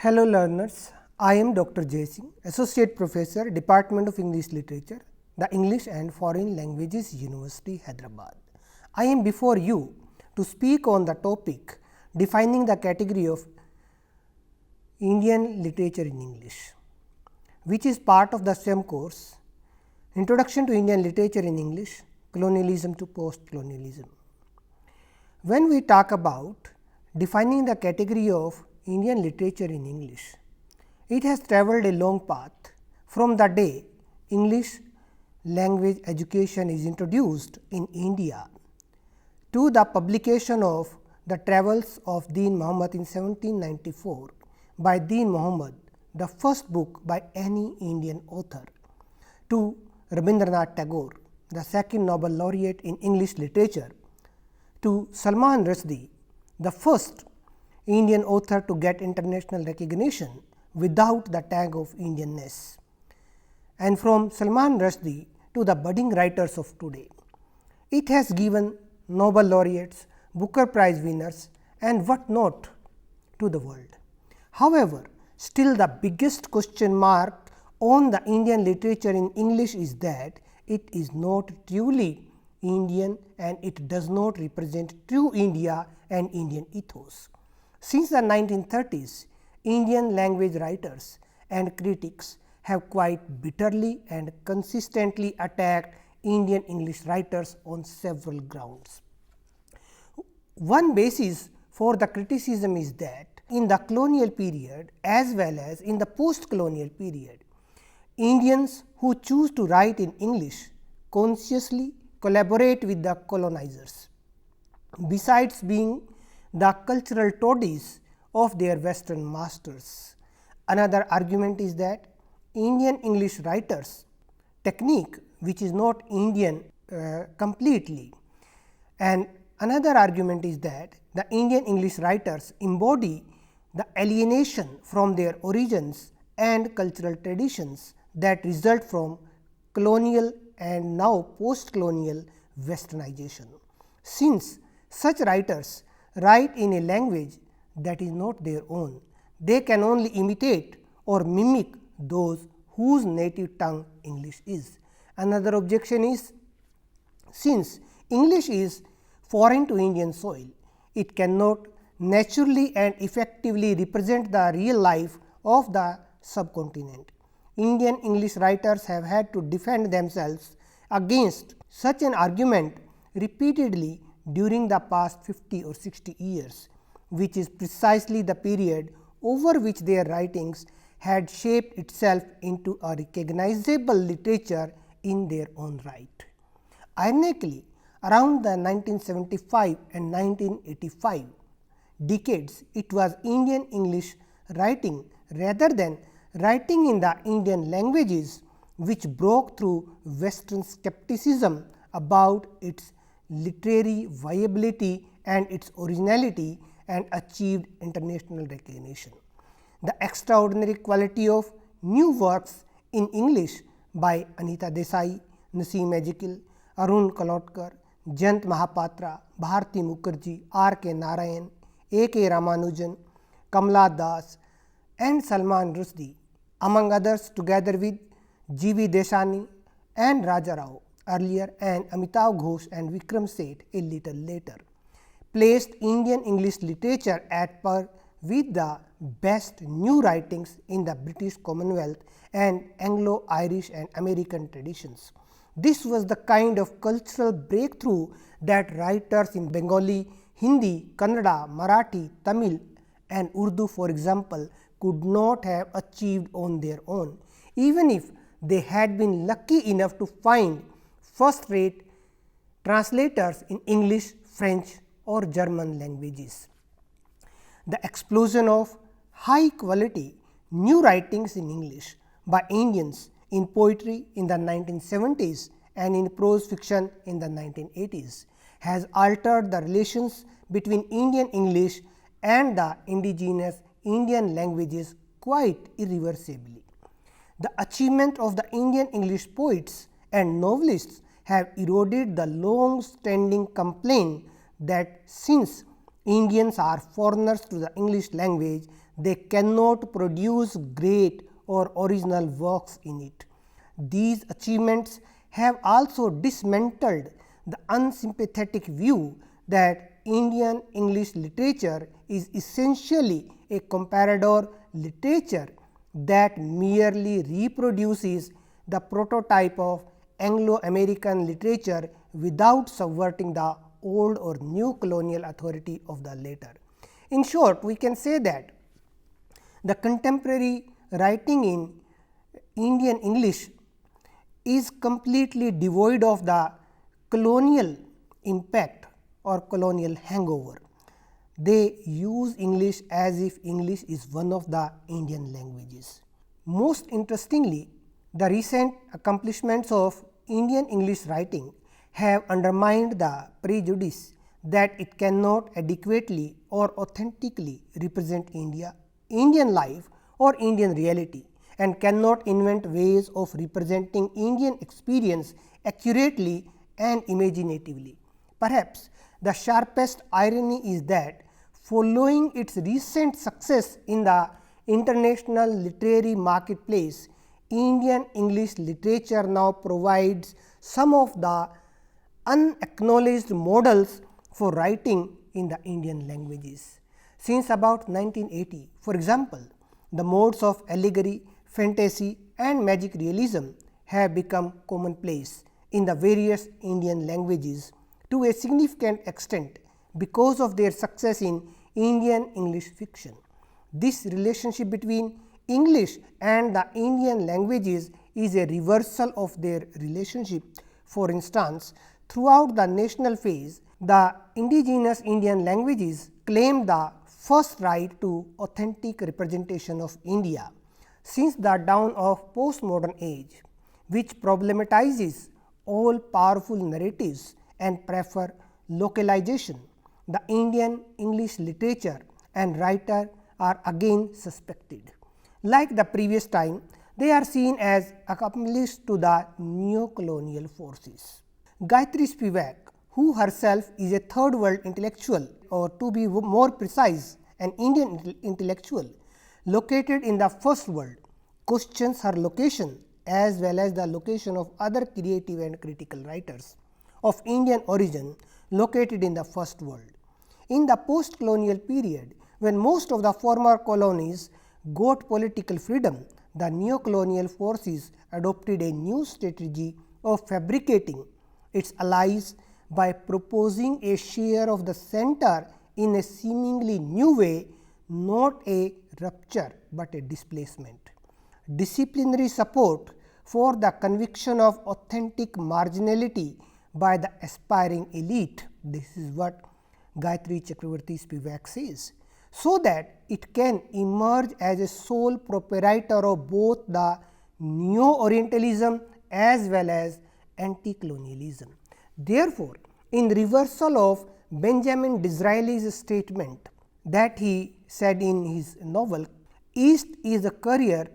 Hello learners, I am Dr. Jay Singh, Associate Professor, Department of English Literature, the English and Foreign Languages University, Hyderabad. I am before you to speak on the topic defining the category of Indian literature in English, which is part of the STEM course Introduction to Indian Literature in English, Colonialism to Post-Colonialism. When we talk about defining the category of Indian literature in English, it has travelled a long path from the day English language education is introduced in India to the publication of the Travels of Deen Muhammad in 1794 by Deen Muhammad, the first book by any Indian author, to Rabindranath Tagore, the second Nobel laureate in English literature, to Salman Rushdie, the first Indian author to get international recognition without the tag of Indianness, and from Salman Rushdie to the budding writers of today. It has given Nobel laureates, Booker Prize winners and what not to the world. However, still the biggest question mark on the Indian literature in English is that it is not truly Indian and it does not represent true India and Indian ethos. Since the 1930s, Indian language writers and critics have quite bitterly and consistently attacked Indian English writers on several grounds. One basis for the criticism is that in the colonial period as well as in the post-colonial period, Indians who choose to write in English consciously collaborate with the colonizers. Besides being the cultural toadies of their Western masters. Another argument is that Indian English writers technique which is not Indian completely, and another argument is that the Indian English writers embody the alienation from their origins and cultural traditions that result from colonial and now post-colonial westernization. Since such writers write in a language that is not their own, they can only imitate or mimic those whose native tongue English is. Another objection is, since English is foreign to Indian soil, it cannot naturally and effectively represent the real life of the subcontinent. Indian English writers have had to defend themselves against such an argument repeatedly during the past 50 or 60 years, which is precisely the period over which their writings had shaped itself into a recognizable literature in their own right. Ironically, around the 1975 and 1985 decades, it was Indian English writing rather than writing in the Indian languages which broke through Western skepticism about its literary viability and its originality and achieved international recognition. The extraordinary quality of new works in English by Anita Desai, Naseem Ezekiel, Arun Kalotkar, Jayant Mahapatra, Bharati Mukherjee, R. K. Narayan, A. K. Ramanujan, Kamala Das and Salman Rushdie, among others, together with G. V. Deshani and Raja Rao earlier and Amitav Ghosh and Vikram Seth a little later, placed Indian English literature at par with the best new writings in the British Commonwealth and Anglo-Irish and American traditions. This was the kind of cultural breakthrough that writers in Bengali, Hindi, Kannada, Marathi, Tamil and Urdu, for example, could not have achieved on their own, even if they had been lucky enough to find first-rate translators in English, French or German languages. The explosion of high-quality new writings in English by Indians in poetry in the 1970s and in prose fiction in the 1980s has altered the relations between Indian English and the indigenous Indian languages quite irreversibly. The achievement of the Indian English poets and novelists have eroded the long-standing complaint that since Indians are foreigners to the English language, they cannot produce great or original works in it. These achievements have also dismantled the unsympathetic view that Indian English literature is essentially a comparador literature that merely reproduces the prototype of Anglo-American literature without subverting the old or new colonial authority of the latter. In short, we can say that the contemporary writing in Indian English is completely devoid of the colonial impact or colonial hangover. They use English as if English is one of the Indian languages. Most interestingly, the recent accomplishments of Indian English writing have undermined the prejudice that it cannot adequately or authentically represent Indian life or Indian reality, and cannot invent ways of representing Indian experience accurately and imaginatively. Perhaps the sharpest irony is that following its recent success in the international literary marketplace, Indian English literature now provides some of the unacknowledged models for writing in the Indian languages. Since about 1980, for example, the modes of allegory, fantasy and magic realism have become commonplace in the various Indian languages to a significant extent because of their success in Indian English fiction. This relationship between English and the Indian languages is a reversal of their relationship. For instance, throughout the national phase, the indigenous Indian languages claim the first right to authentic representation of India. Since the dawn of postmodern age, which problematizes all powerful narratives and prefer localization, the Indian English literature and writer are again suspected. Like the previous time, they are seen as accomplices to the neo-colonial forces. Gayatri Spivak, who herself is a third world intellectual, or to be more precise, an Indian intellectual located in the first world, questions her location as well as the location of other creative and critical writers of Indian origin located in the first world. In the post-colonial period, when most of the former colonies got political freedom, the neo-colonial forces adopted a new strategy of fabricating its allies by proposing a share of the center in a seemingly new way, not a rupture, but a displacement. Disciplinary support for the conviction of authentic marginality by the aspiring elite. This is what Gayatri Chakravarti Spivak says, so that it can emerge as a sole proprietor of both the neo-orientalism as well as anti-colonialism. Therefore, in reversal of Benjamin Disraeli's statement that he said in his novel, East is a career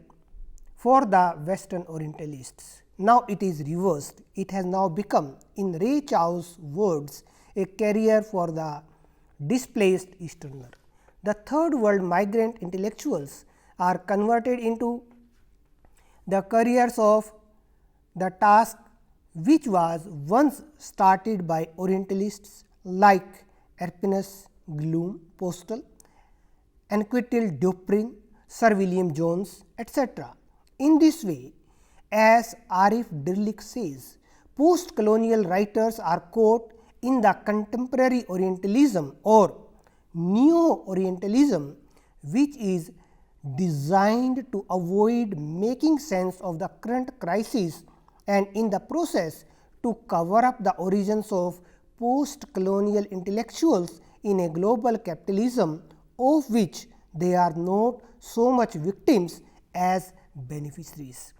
for the Western Orientalists. Now it is reversed. It has now become, in Ray Chow's words, a career for the displaced Easterner. The third world migrant intellectuals are converted into the careers of the task which was once started by Orientalists like Erpinus, Gloom, Postel, Anquetil Duprin, Sir William Jones, etc. In this way, as Arif Dirlik says, post-colonial writers are caught in the contemporary Orientalism or Neo-Orientalism, which is designed to avoid making sense of the current crisis and in the process to cover up the origins of post-colonial intellectuals in a global capitalism of which they are not so much victims as beneficiaries.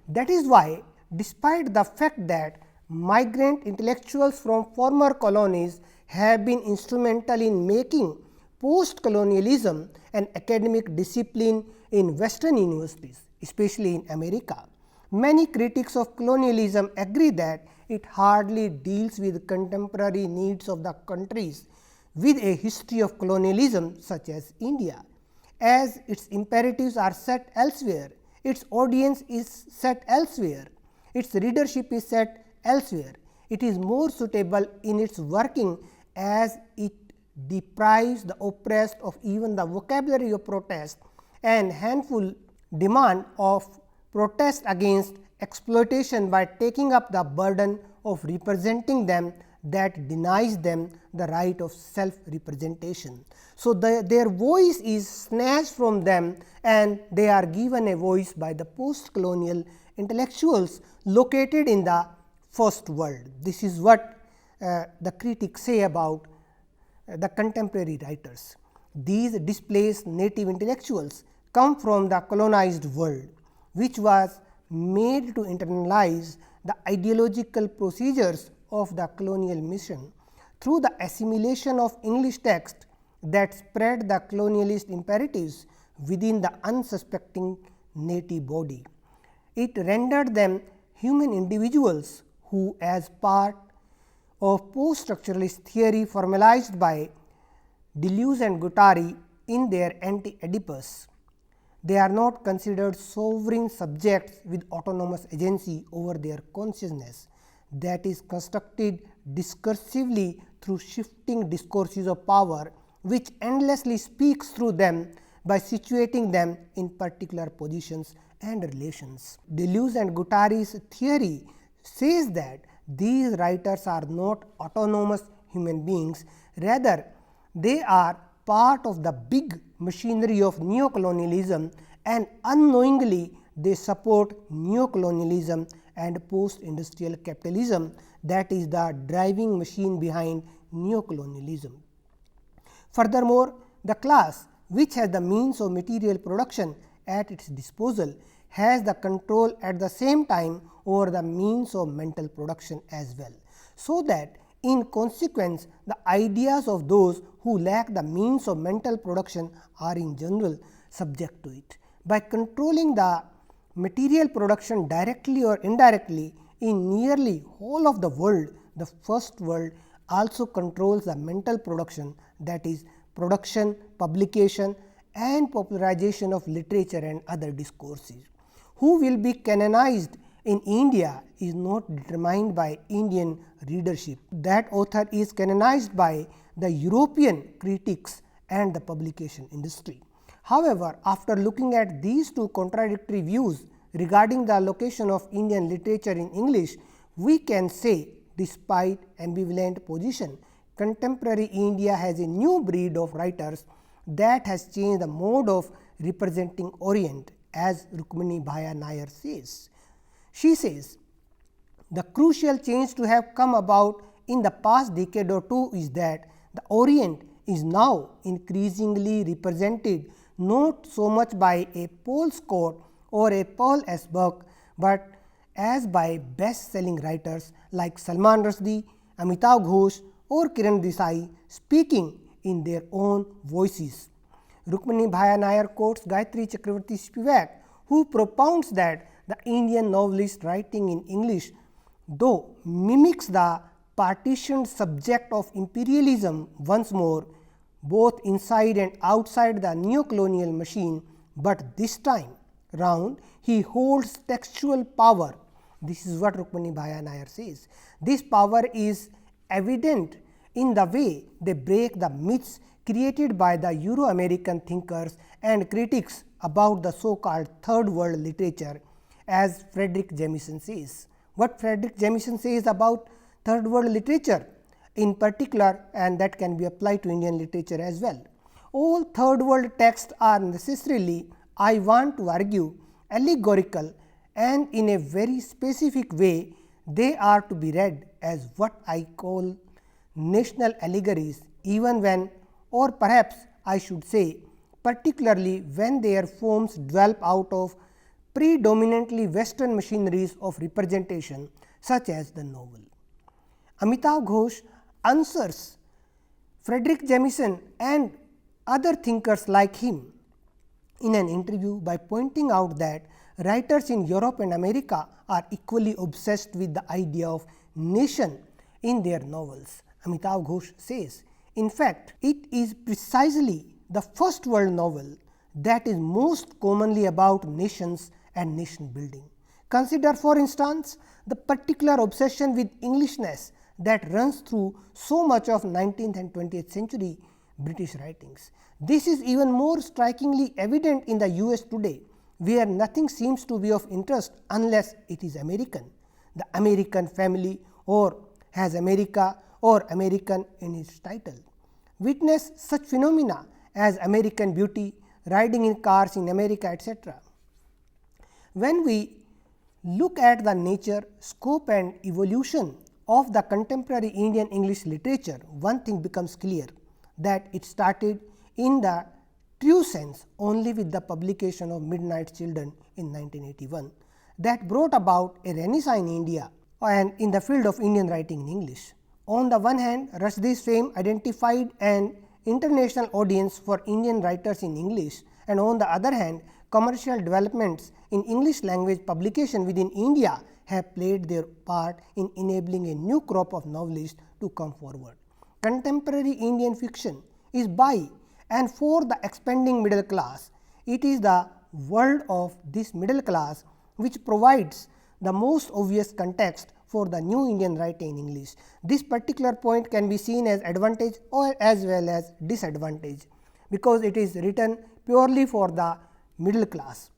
That is why, despite the fact that migrant intellectuals from former colonies have been instrumental in making post-colonialism an academic discipline in Western universities, especially in America, many critics of colonialism agree that it hardly deals with contemporary needs of the countries with a history of colonialism such as India. as its imperatives are set elsewhere, its audience is set elsewhere, its readership is set elsewhere. It is more suitable in its working as it deprives the oppressed of even the vocabulary of protest and handful demand of protest against exploitation by taking up the burden of representing them that denies them the right of self representation. So, their voice is snatched from them and they are given a voice by the post colonial intellectuals located in the first world. This is what the critics say about the contemporary writers. These displaced native intellectuals come from the colonized world, which was made to internalize the ideological procedures of the colonial mission through the assimilation of English text that spread the colonialist imperatives within the unsuspecting native body. It rendered them human individuals who, as part of post-structuralist theory formalized by Deleuze and Guattari in their Anti-Oedipus, they are not considered sovereign subjects with autonomous agency over their consciousness that is constructed discursively through shifting discourses of power, which endlessly speaks through them by situating them in particular positions and relations. Deleuze and Guattari's theory says that these writers are not autonomous human beings, rather they are part of the big machinery of neocolonialism, and unknowingly they support neocolonialism and post-industrial capitalism, that is the driving machine behind neocolonialism. Furthermore, the class which has the means of material production at its disposal has the control at the same time over the means of mental production as well. So that in consequence, the ideas of those who lack the means of mental production are in general subject to it. By controlling the material production directly or indirectly in nearly whole of the world, the first world also controls the mental production, that is production, publication and popularization of literature and other discourses. Who will be canonized in India is not determined by Indian readership. That author is canonized by the European critics and the publication industry. However, after looking at these two contradictory views regarding the location of Indian literature in English, we can say, despite ambivalent position, contemporary India has a new breed of writers that has changed the mode of representing Orient, as Rukmini Bhaya Nair says. She says, the crucial change to have come about in the past decade or two is that the Orient is now increasingly represented not so much by a Paul Scott or a Paul S. Buck, but as by best-selling writers like Salman Rushdie, Amitav Ghosh or Kiran Desai speaking in their own voices. Rukmini Bhaya Nair quotes Gayatri Chakravarti Spivak, who propounds that the Indian novelist writing in English, though mimics the partitioned subject of imperialism once more, both inside and outside the neo-colonial machine, but this time round he holds textual power. This is what Rukmini Bhaya Nair says. This power is evident in the way they break the myths created by the Euro-American thinkers and critics about the so-called third world literature, as Frederick Jameson says. What Frederick Jameson says about third world literature in particular, and that can be applied to Indian literature as well. All third world texts are necessarily, I want to argue, allegorical, and in a very specific way they are to be read as what I call national allegories, even when, or perhaps I should say, particularly when their forms develop out of predominantly Western machineries of representation, such as the novel. Amitav Ghosh answers Frederick Jameson and other thinkers like him in an interview by pointing out that writers in Europe and America are equally obsessed with the idea of nation in their novels. Amitav Ghosh says, in fact, it is precisely the first world novel that is most commonly about nations and nation building. Consider, for instance, the particular obsession with Englishness that runs through so much of 19th and 20th century British writings. This is even more strikingly evident in the US today, where nothing seems to be of interest unless it is American. The American family, or has America or American in its title. Witness such phenomena as American Beauty, riding in cars in America, etc. When we look at the nature, scope and evolution of the contemporary Indian English literature, one thing becomes clear, that it started in the true sense only with the publication of Midnight Children in 1981, that brought about a renaissance in India and in the field of Indian writing in English. On the one hand, Rushdie's fame identified an international audience for Indian writers in English, and on the other hand, commercial developments in English language publication within India have played their part in enabling a new crop of novelists to come forward. Contemporary Indian fiction is by and for the expanding middle class. It is the world of this middle class which provides the most obvious context for the new Indian writing in English. This particular point can be seen as advantage or as well as disadvantage, because it is written purely for the middle class.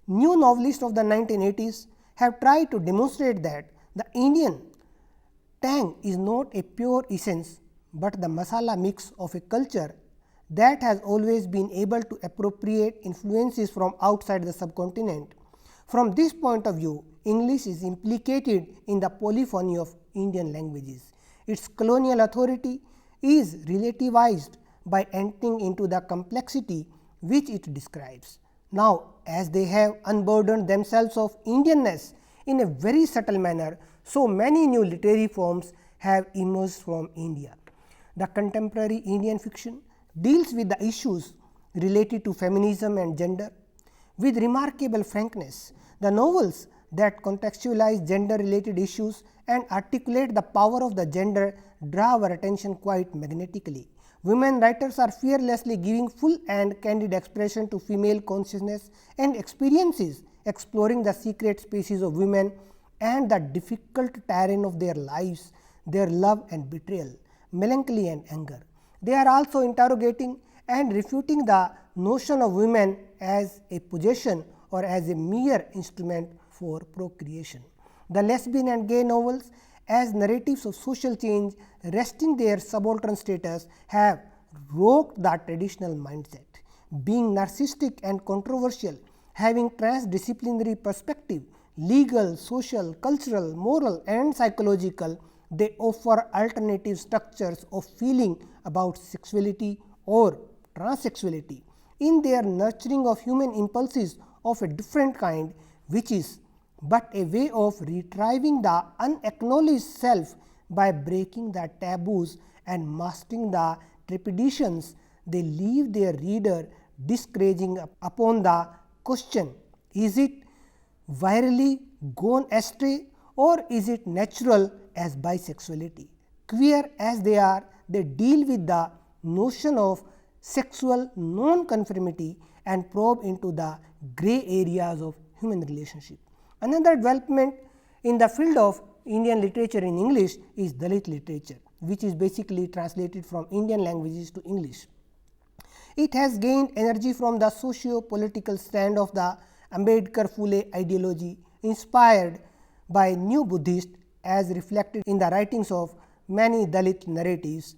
New novelists of the 1980s have tried to demonstrate that the Indian tang is not a pure essence, but the masala mix of a culture that has always been able to appropriate influences from outside the subcontinent. From this point of view, English is implicated in the polyphony of Indian languages. Its colonial authority is relativized by entering into the complexity which it describes. Now, as they have unburdened themselves of Indianness in a very subtle manner, so many new literary forms have emerged from India. The contemporary Indian fiction deals with the issues related to feminism and gender with remarkable frankness. The novels that contextualize gender related issues and articulate the power of the gender draw our attention quite magnetically. Women writers are fearlessly giving full and candid expression to female consciousness and experiences, exploring the secret spaces of women and the difficult terrain of their lives, their love and betrayal, melancholy and anger. They are also interrogating and refuting the notion of women as a possession or as a mere instrument for procreation. The lesbian and gay novels, as narratives of social change resting their subaltern status, have rocked the traditional mindset. Being narcissistic and controversial, having transdisciplinary perspective, legal, social, cultural, moral and psychological, they offer alternative structures of feeling about sexuality or transsexuality in their nurturing of human impulses of a different kind, which is but a way of retrieving the unacknowledged self by breaking the taboos and mastering the trepidations. They leave their reader discouraging upon the question, is it virally gone astray or is it natural as bisexuality? Queer as they are, they deal with the notion of sexual non-conformity and probe into the grey areas of human relationship. Another development in the field of Indian literature in English is Dalit literature, which is basically translated from Indian languages to English. It has gained energy from the socio-political stand of the Ambedkar-Phule ideology, inspired by new Buddhists as reflected in the writings of many Dalit narratives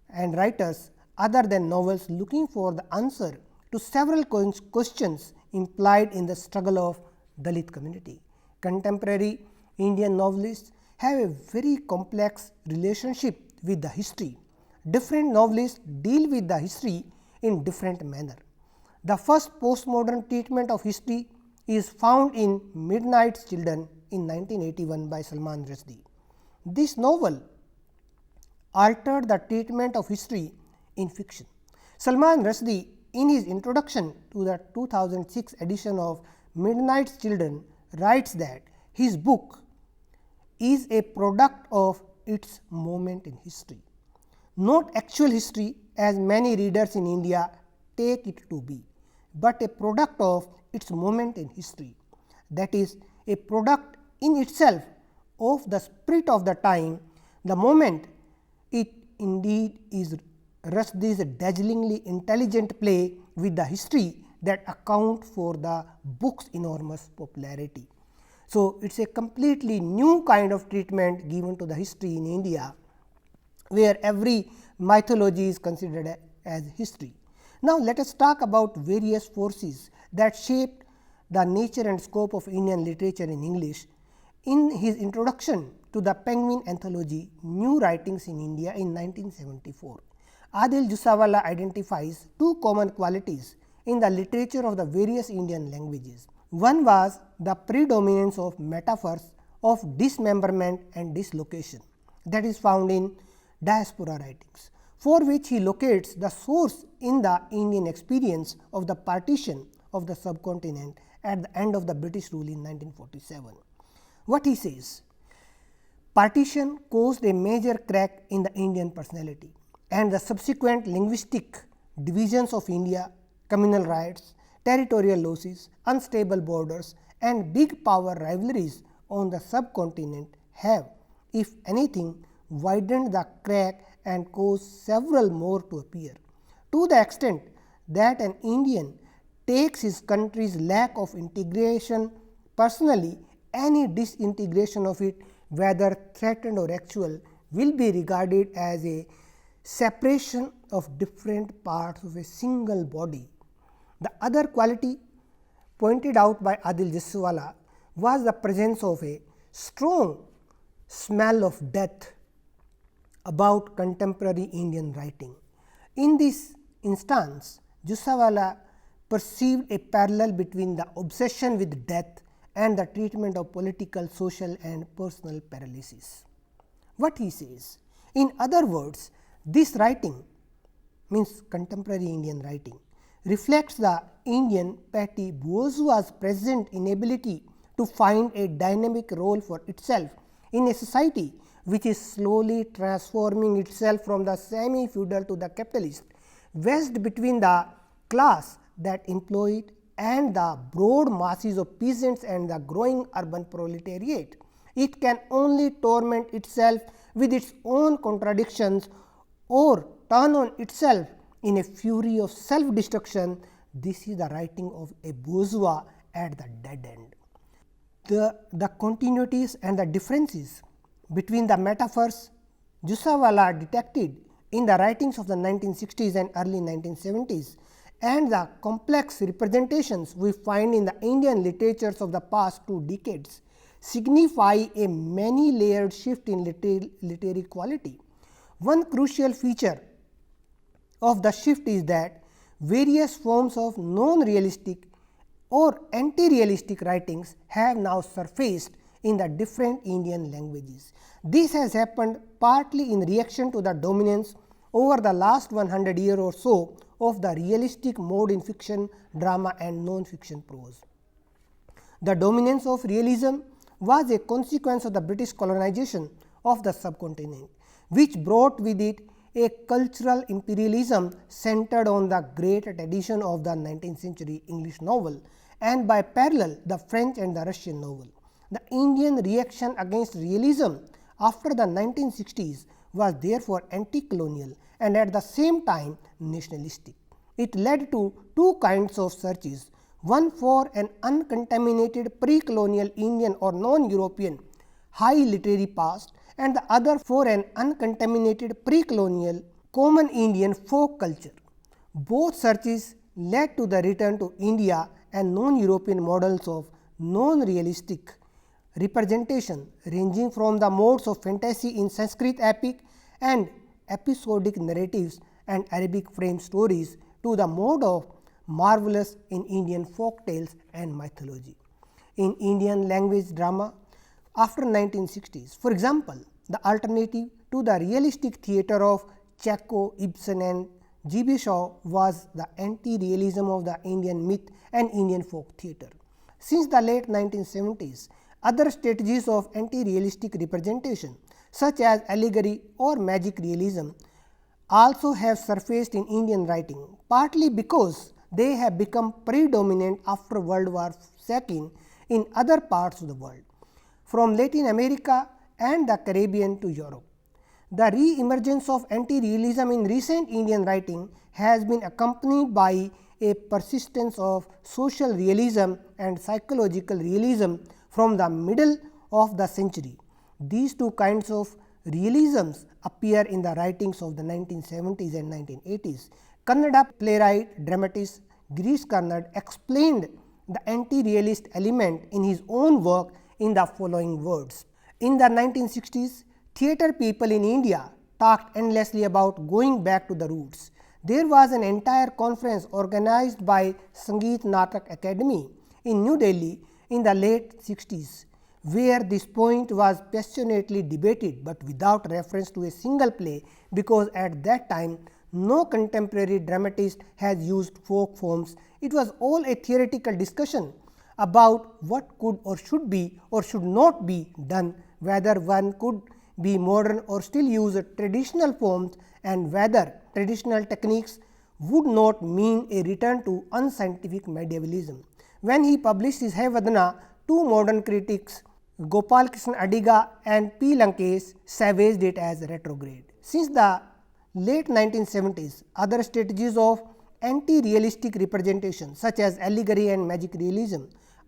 and writers other than novels looking for the answer to several questions implied in the struggle of Dalit community. Contemporary Indian novelists have a very complex relationship with the history. Different novelists deal with the history in different manner. The first postmodern treatment of history is found in Midnight Children in 1981 by Salman Rushdie. This novel altered the treatment of history in fiction. Salman Rushdie, in his introduction to the 2006 edition of Midnight Children, writes that his book is a product of its moment in history, not actual history as many readers in India take it to be. but a product of its moment in history, that is, a product in itself of the spirit of the time, the moment. It indeed is Rushdie's dazzlingly intelligent play with the history that account for the book's enormous popularity. So, it is a completely new kind of treatment given to the history in India, where every mythology is considered as history. Now, let us talk about various forces that shaped the nature and scope of Indian literature in English. In his introduction to the Penguin anthology, New Writings in India in 1974, Adil Jusawala identifies two common qualities in the literature of the various Indian languages. One was the predominance of metaphors of dismemberment and dislocation that is found in diaspora writings, for which he locates the source in the Indian experience of the partition of the subcontinent at the end of the British rule in 1947. What he says: partition caused a major crack in the Indian personality, and the subsequent linguistic divisions of India, communal riots, territorial losses, unstable borders, and big power rivalries on the subcontinent have, if anything, widened the crack and caused several more to appear, to the extent that an Indian takes his country's lack of integration personally. Any disintegration of it, whether threatened or actual, will be regarded as a separation of different parts of a single body. The other quality pointed out by Adil Jusawala was the presence of a strong smell of death about contemporary Indian writing. In this instance, Jusawala perceived a parallel between the obsession with death and the treatment of political, social and personal paralysis. What he says? In other words, this writing, means contemporary Indian writing, reflects the Indian petty bourgeois' present inability to find a dynamic role for itself in a society which is slowly transforming itself from the semi-feudal to the capitalist, wedged between the class that employ it and the broad masses of peasants and the growing urban proletariat. It can only torment itself with its own contradictions or turn on itself in a fury of self-destruction. This is the writing of a bourgeois at the dead end. The continuities and the differences between the metaphors Jusawala detected in the writings of the 1960s and early 1970s and the complex representations we find in the Indian literatures of the past 2 decades signify a many-layered shift in literary quality. One crucial feature of the shift is that various forms of non-realistic or anti-realistic writings have now surfaced in the different Indian languages. This has happened partly in reaction to the dominance over the last 100 years or so of the realistic mode in fiction, drama and non-fiction prose. The dominance of realism was a consequence of the British colonization of the subcontinent, which brought with it a cultural imperialism centered on the great tradition of the 19th century English novel and by parallel the French and the Russian novel. The Indian reaction against realism after the 1960s was therefore anti-colonial and at the same time nationalistic. It led to 2 kinds of searches, one for an uncontaminated pre-colonial Indian or non-European high literary past and the other for an uncontaminated pre-colonial common Indian folk culture. Both searches led to the return to India and non-European models of non-realistic representation ranging from the modes of fantasy in Sanskrit epic and episodic narratives and Arabic frame stories to the mode of marvelous in Indian folk tales and mythology. In Indian language drama after 1960s, for example, the alternative to the realistic theatre of Chekhov, Ibsen and G.B. Shaw was the anti-realism of the Indian myth and Indian folk theatre. Since the late 1970s, other strategies of anti-realistic representation such as allegory or magic realism also have surfaced in Indian writing, partly because they have become predominant after World War II in other parts of the world, from Latin America and the Caribbean to Europe. The re-emergence of anti-realism in recent Indian writing has been accompanied by a persistence of social realism and psychological realism from the middle of the century. These two kinds of realisms appear in the writings of the 1970s and 1980s. Kannada playwright dramatist Girish Karnad explained the anti-realist element in his own work in the following words. In the 1960s, theatre people in India talked endlessly about going back to the roots. There was an entire conference organized by Sangeet Natak Academy in New Delhi in the late 60s, where this point was passionately debated, but without reference to a single play, because at that time no contemporary dramatist has used folk forms. It was all a theoretical discussion about what could or should be or should not be done, whether one could be modern or still use traditional forms, and whether traditional techniques would not mean a return to unscientific medievalism. When he published his Hayavadana, two modern critics, Gopal Krishna Adiga and P. Lankesh, savaged it as retrograde. Since the late 1970s, other strategies of anti-realistic representation such as allegory and magic realism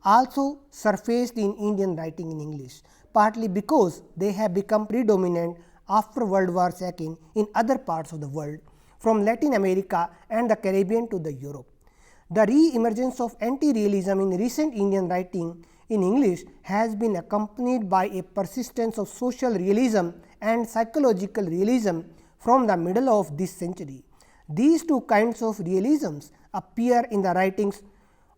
also surfaced in Indian writing in English, partly because they have become predominant after World War II in other parts of the world, from Latin America and the Caribbean to the Europe. The re-emergence of anti-realism in recent Indian writing in English has been accompanied by a persistence of social realism and psychological realism from the middle of this century. These two kinds of realisms appear in the writings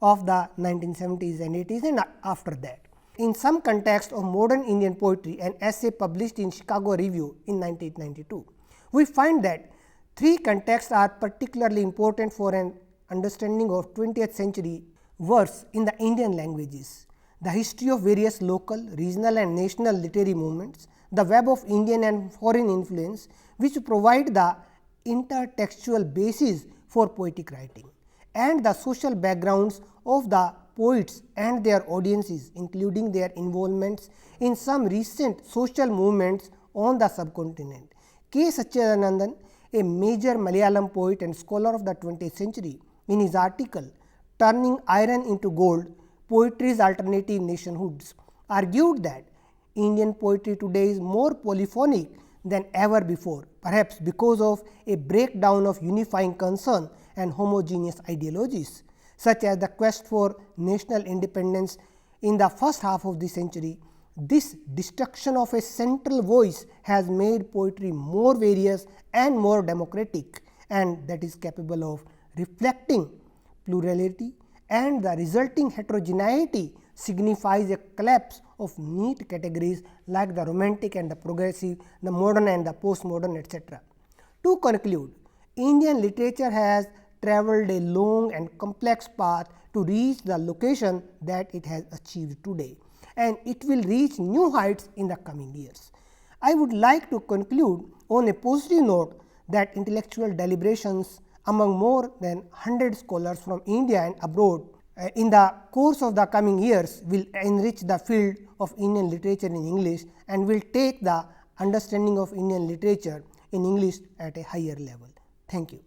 of the 1970s and 80s and after that. In some context of modern Indian poetry, an essay published in Chicago Review in 1992, we find that three contexts are particularly important for an understanding of 20th century verse in the Indian languages: the history of various local, regional and national literary movements, the web of Indian and foreign influence which provide the intertextual basis for poetic writing, and the social backgrounds of the poets and their audiences, including their involvements in some recent social movements on the subcontinent. K. Satchidanandan, a major Malayalam poet and scholar of the 20th century, in his article Turning Iron into Gold, Poetry's Alternative Nationhoods, argued that Indian poetry today is more polyphonic than ever before, perhaps because of a breakdown of unifying concern and homogeneous ideologies, such as the quest for national independence in the first half of the century. This destruction of a central voice has made poetry more various and more democratic, and that is capable of reflecting plurality, and the resulting heterogeneity signifies a collapse of neat categories like the romantic and the progressive, the modern and the postmodern, etc. To conclude, Indian literature has travelled a long and complex path to reach the location that it has achieved today, and it will reach new heights in the coming years. I would like to conclude on a positive note that intellectual deliberations among more than 100 scholars from India and abroad in the course of the coming years will enrich the field of Indian literature in English and will take the understanding of Indian literature in English at a higher level. Thank you.